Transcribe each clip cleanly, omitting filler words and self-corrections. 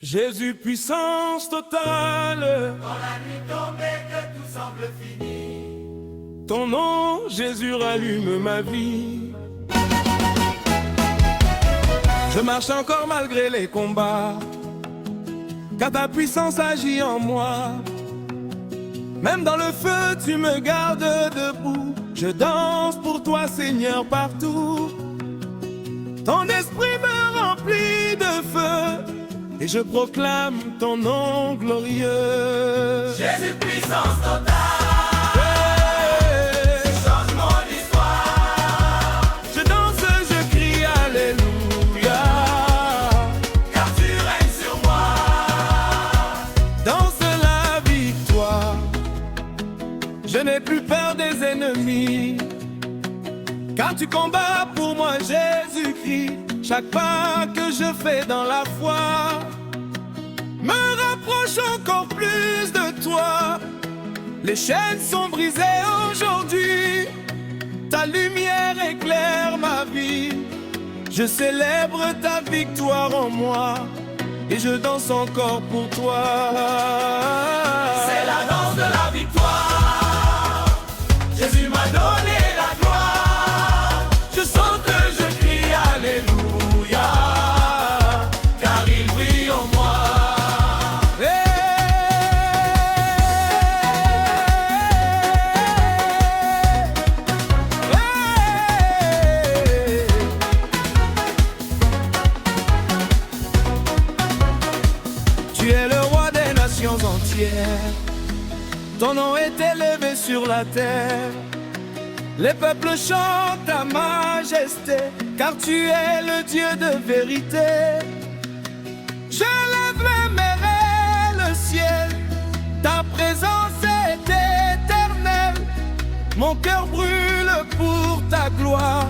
Jésus, puissance totale. Quand la nuit tombe et que tout semble fini, Ton nom, Jésus, rallume ma vie. Je marche encore malgré les combats, car ta puissance agit en moi. Même dans le feu, tu me gardes debout. Je danse pour toi, Seigneur, partout. Ton esprit me remplit de feu, et je proclame ton nom glorieux. Jésus, puissance totale. Je n'ai plus peur des ennemis, car tu combats pour moi, Jésus-Christ. Chaque pas que je fais dans la foi me rapproche encore plus de toi. Les chaînes sont brisées aujourd'hui, ta lumière éclaire ma vie. Je célèbre ta victoire en moi, et je danse encore pour toi. C'est la danse de la victoire. Jésus m'a donné la gloire. Je saute, je crie Alléluia, car il brille en moi. Tu es le roi des nations entières. Ton nom est élevé sur la terre. Les peuples chantent ta majesté, car tu es le Dieu de vérité. Je lève les mers et le ciel, ta présence est éternelle. Mon cœur brûle pour ta gloire,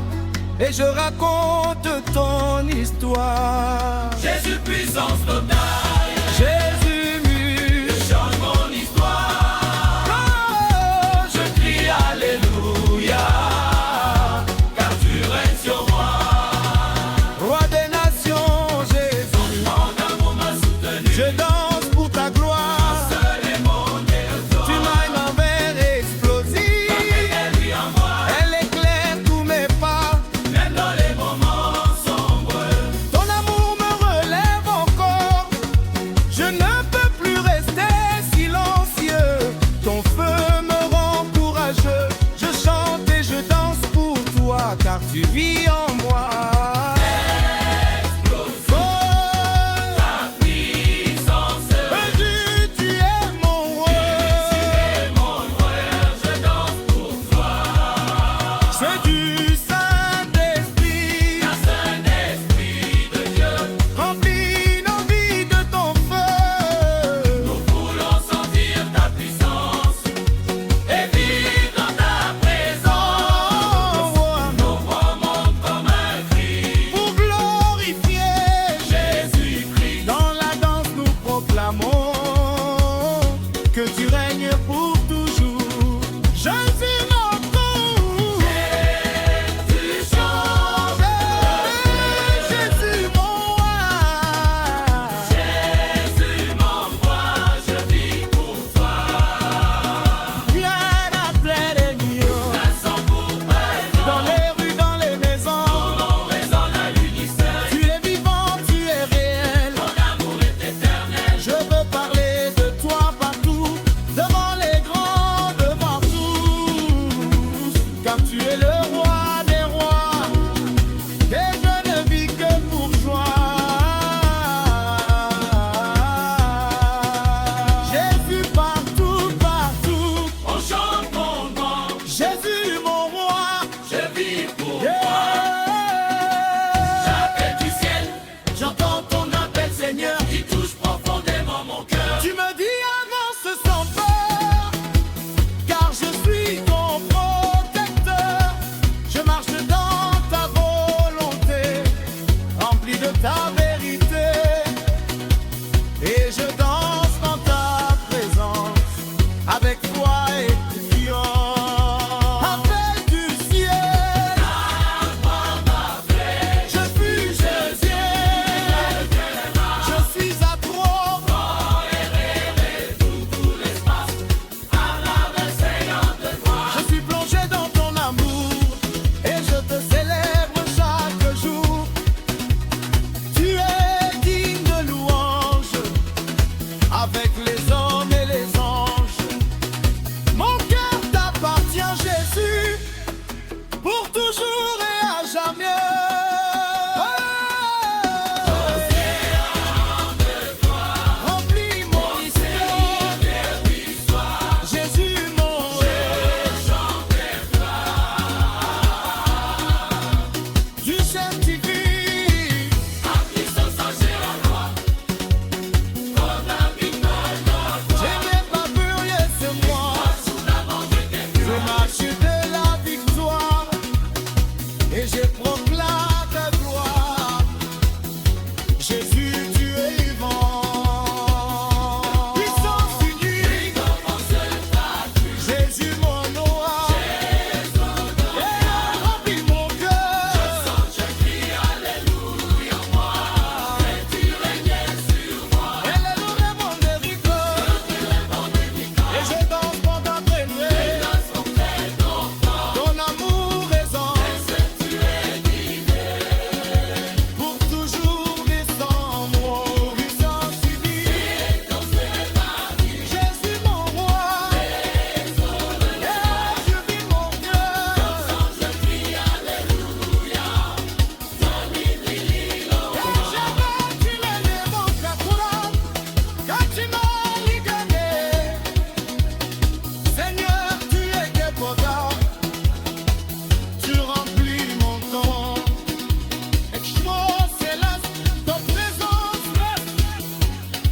et je raconte ton histoire. Jésus, puissance totale. Je danse pour ta gloire. Tu m'as une envers explosive. Elle éclaire tous mes pas, même dans les moments sombres. Ton amour me relève encore. Je ne peux plus rester silencieux. Ton feu me rend courageux. Je chante et je danse pour toi, car tu vis en moi. Que tu règnes pour toujours. Jésus notre roi. Jésus chante. Jésus mon roi. Jésus mon roi, je vis pour toi. Viens appeler les millions. Nations pour présent. Dans les rues, dans les maisons. Ton nom résonne à l'unisson. Tu es vivant, tu es réel. Ton amour est éternel. Je veux parler de toi partout, devant les grands, devant tous, car tu es le roi des rois, et je ne vis que pour toi. Jésus partout, partout, On chante mon nom. Jésus mon roi. Je vis pour Yeah. J'appelle du ciel. J'entends ton appel, Seigneur, qui touche profondément mon cœur. Tu me dis avance sans peur, car je suis ton protecteur. Je marche dans ta volonté, rempli de ta vérité, et je danse dans ta présence, avec foi et confiance. Appel du ciel, je fuis, je viens, je suis à toi.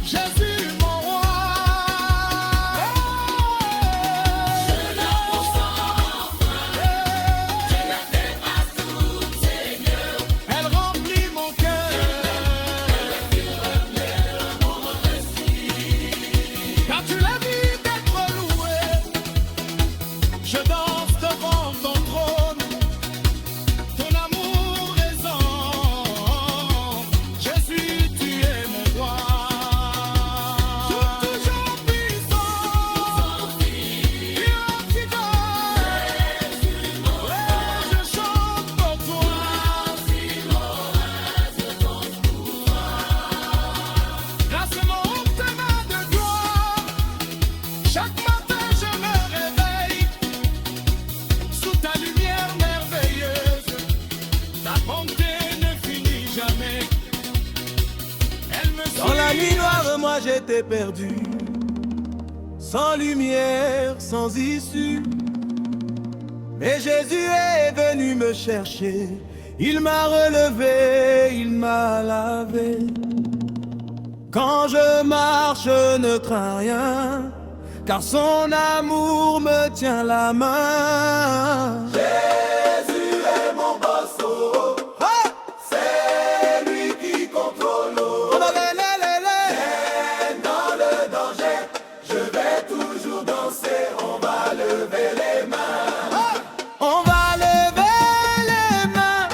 Jésus mon roi. Je la consens, tu la fais à tout Seigneur. Elle remplit mon cœur. Car tu la vie d'être loué. Je danse devant ton trône. Ton amour résonne. Jésus, tu es mon roi. Toujours puissant. Purificateur. Je chante pour toi. Grâce à mon chemin de gloire. Chaque matin je me réveille sous ta lumière merveilleuse. Ta bonté ne finit jamais. Elle me suit. Dans la nuit noire, moi j'étais perdu, sans lumière, sans issue. Mais Jésus est venu me chercher. Il m'a relevé, il m'a lavé. Quand je marche, je ne crains rien, car son amour me tient la main. Jésus est mon bosso, c'est lui qui contrôle l'eau. Dans le danger, je vais toujours danser. On va lever les mains. On va lever les mains,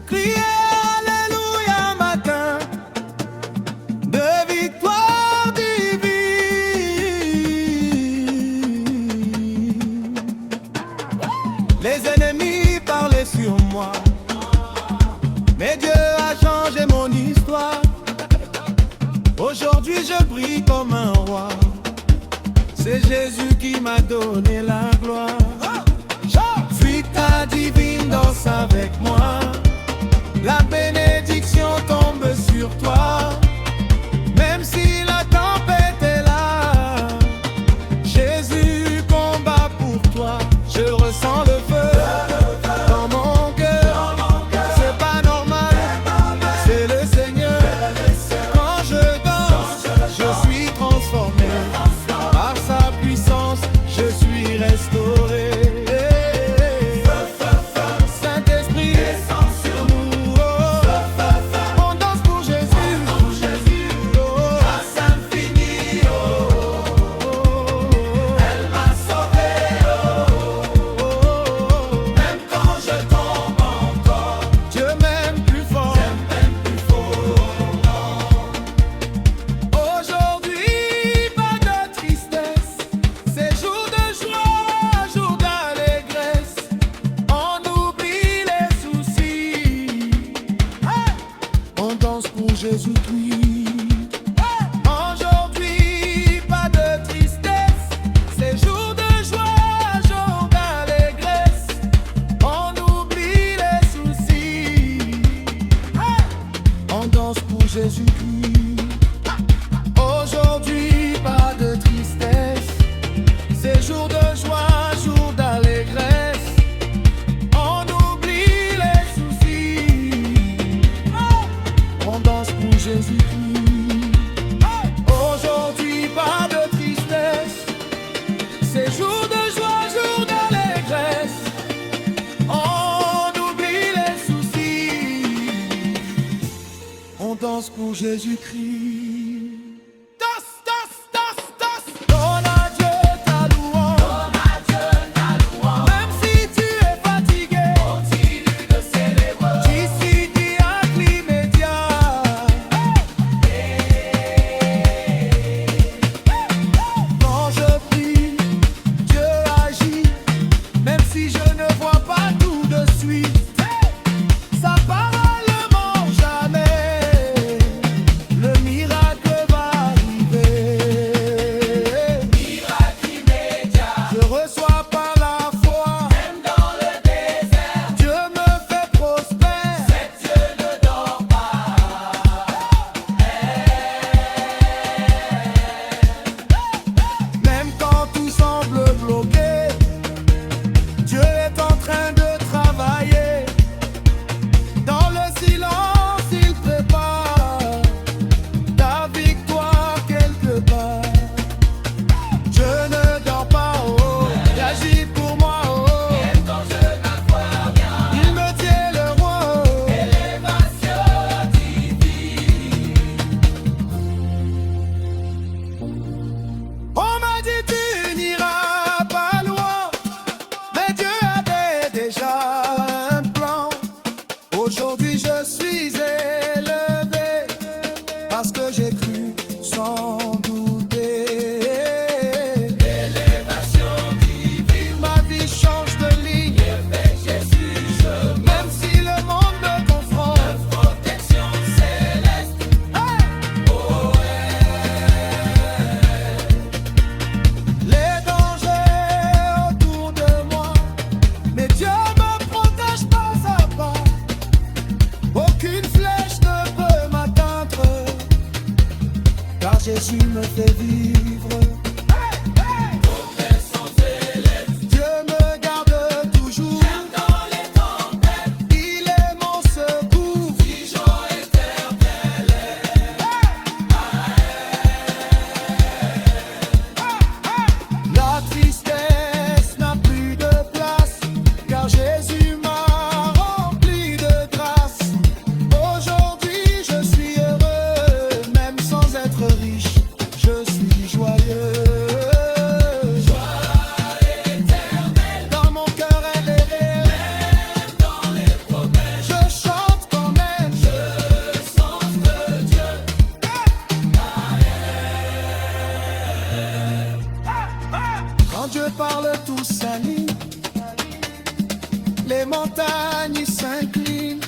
crier Alléluia matin, de victoire divine. Les ennemis parlaient sur moi, mais Dieu a changé mon histoire. Aujourd'hui je brille comme un roi. C'est Jésus qui m'a donné la gloire. Fuite divine, danse avec moi. La bénédiction tombe sur toi. Même si la tempête est là, Jésus combat pour toi. Je ressens le feu dans mon cœur. C'est pas normal, c'est le Seigneur. Quand je danse, je suis transformé. Par sa puissance, je suis restauré. Saint-Esprit, descend sur nous. On danse pour Jésus. Grâce infinie, elle m'a sauvé. Même quand je tombe encore, Dieu m'aime plus fort. Aujourd'hui, pas de tristesse, c'est jour de joie, jour d'allégresse. On oublie les soucis, on danse pour Jésus-Christ. Aujourd'hui, pas de tristesse, c'est jour de joie, jour d'allégresse. On oublie les soucis, on danse pour Jésus-Christ. Aujourd'hui, pas de tristesse, c'est jour de joie, jour d'allégresse. On oublie les soucis, on danse pour Jésus-Christ. Aujourd'hui, pas de tristesse, c'est jour de joie, jour d'allégresse. On oublie les soucis, on danse pour Jésus-Christ. Danse, danse, danse, danse. Donne à Dieu ta louange. Même si tu es fatigué, continue de célébrer. D'ici miracle immédiat. Quand je prie, Dieu agit. Même si je ne vois pas tout de suite, sa parole ne ment jamais. Le cru sans douter. Élévation divine, Ma vie change de ligne, avec Jésus je même si le monde me confronte. protection céleste. Les dangers autour de moi, mais Dieu me protège pas à pas. Aucune flèche ne peut m'atteindre, car Jésus me fait vivre. Dieu me garde toujours, Dans les tempêtes, il est mon secours. toujours éternel. La tristesse n'a plus de place, car Jésus m'a rempli de grâce. Aujourd'hui je suis heureux, même sans être riche, je suis joyeux. Dans mon cœur elle est réelle, Dans les promesses, je chante quand même. le sens de Dieu. Quand Dieu parle tout s'aligne, les montagnes s'inclinent,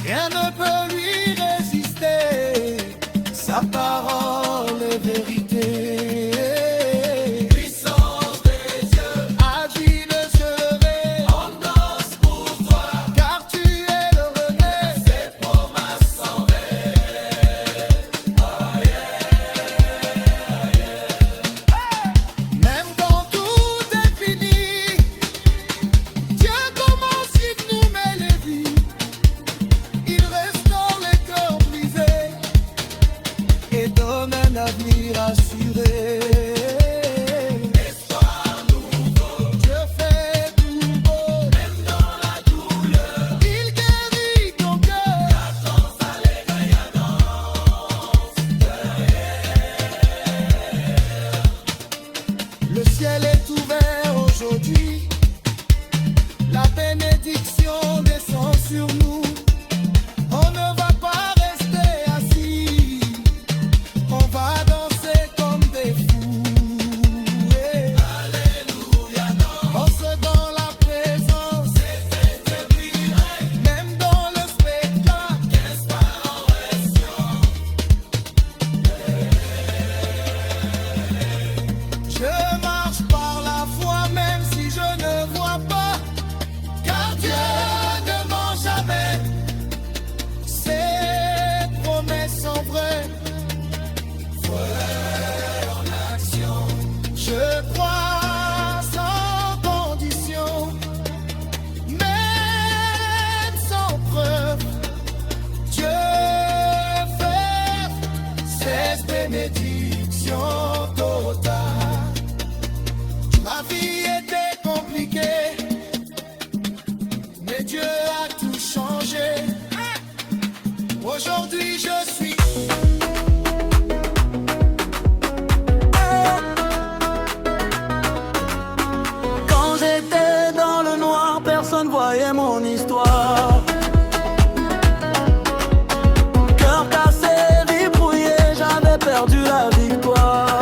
rien ne peut lui résister, sa parole est vérité. Puissance des yeux, Agis de se lever, on danse pour toi. car tu es le remède. Tes promesses s'envers. Même quand tout est fini, Dieu commence, il nous met les vies. Il restaure les cœurs brisés et donne un avenir assuré. Dieu fait tout beau, Même dans la douleur, il guérit ton cœur. danse allègre et Le ciel est ouvert aujourd'hui, la bénédiction descend sur nous. On ne va pas rester assis, on va danser comme des fous. Yeah. Alléluia, Danse dans la présence, même dans le spectacle. Je marche par la foi même si je ne vois pas, car Dieu ne ment jamais. Ses promesses sont vraies. En action, je crois sans condition, même sans preuve. Dieu fait ses bénédictions totales. Ma vie était compliquée, mais Dieu a tout changé. Aujourd'hui je suis Quand j'étais dans le noir, personne voyait mon histoire. Cœur cassé, vie brouillée, j'avais perdu la victoire.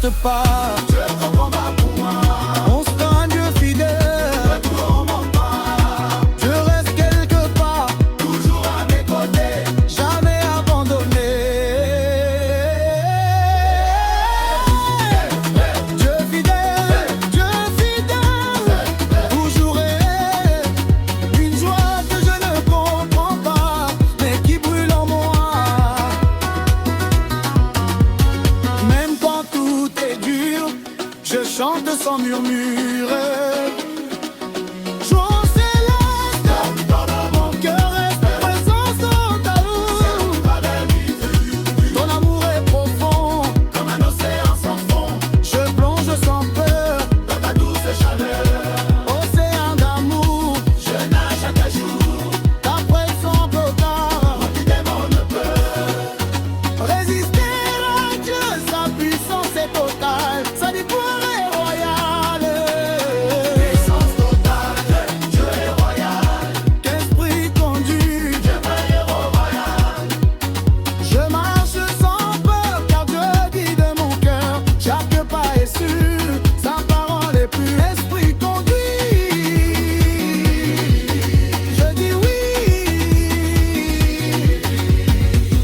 n'arrête pas. Dieu te combat pour moi. Constant Dieu fidèle, Retour mon pas. je reste quelque part, Toujours à mes côtés. jamais abandonné. Dieu fidèle, toujours est une joie que je ne comprends pas, mais qui brûle en moi. Même quand tout est dur, je chante sans murmurer. Joie céleste, mon cœur reste présent sans tabou. Ton amour est profond, Comme un océan sans fond. je plonge sans peur. Dans ta douce chaleur. Océan d'amour, Je nage chaque jour. ta présence totale. Qui démon ne peut. Résister à Dieu, sa puissance est totale. Sa victoire est royale. Puissance totale. Dieu est royal. Qu'esprit conduit, Dieu héros royal. je marche sans peur, car Dieu dit de mon cœur. Chaque pas est sûr, sa parole est pure. Esprit conduit, je dis oui.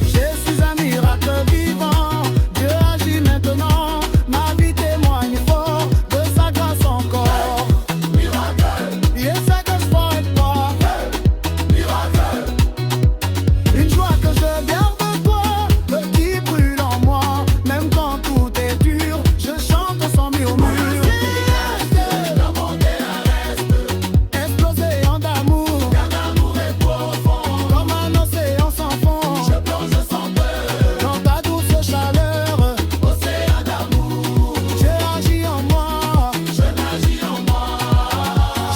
Je suis un miracle vivant, Dieu agit maintenant. Ma vie témoigne fort de sa grâce encore. Miracle. Yes, I can fight pas. Miracle. Une joie que je garde de toi, qui brûle en moi. Même quand tout est dur, je chante sans murmure. Dans mon cœur reste. Explosé en d'amour, Car l'amour est profond. comme un océan sans fond. Je plonge sans peur. Dans ta douce chaleur, Océan d'amour. Dieu agit en moi. Je nage en moi.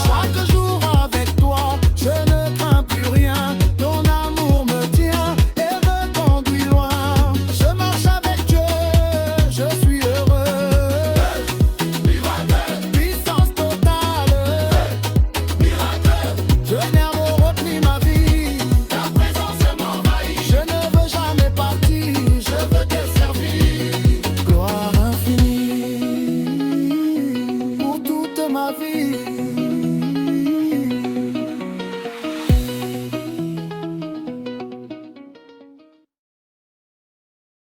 Chaque jour avec toi, je ne crains plus rien. Ton amour me tient et me conduit loin. Je marche avec Dieu, je suis heureux. Miracle. Puissance totale, Miracle. je n'ai repris ma vie. Ta présence m'envahit. Je ne veux jamais partir, Je veux te servir. gloire infinie pour toute ma vie.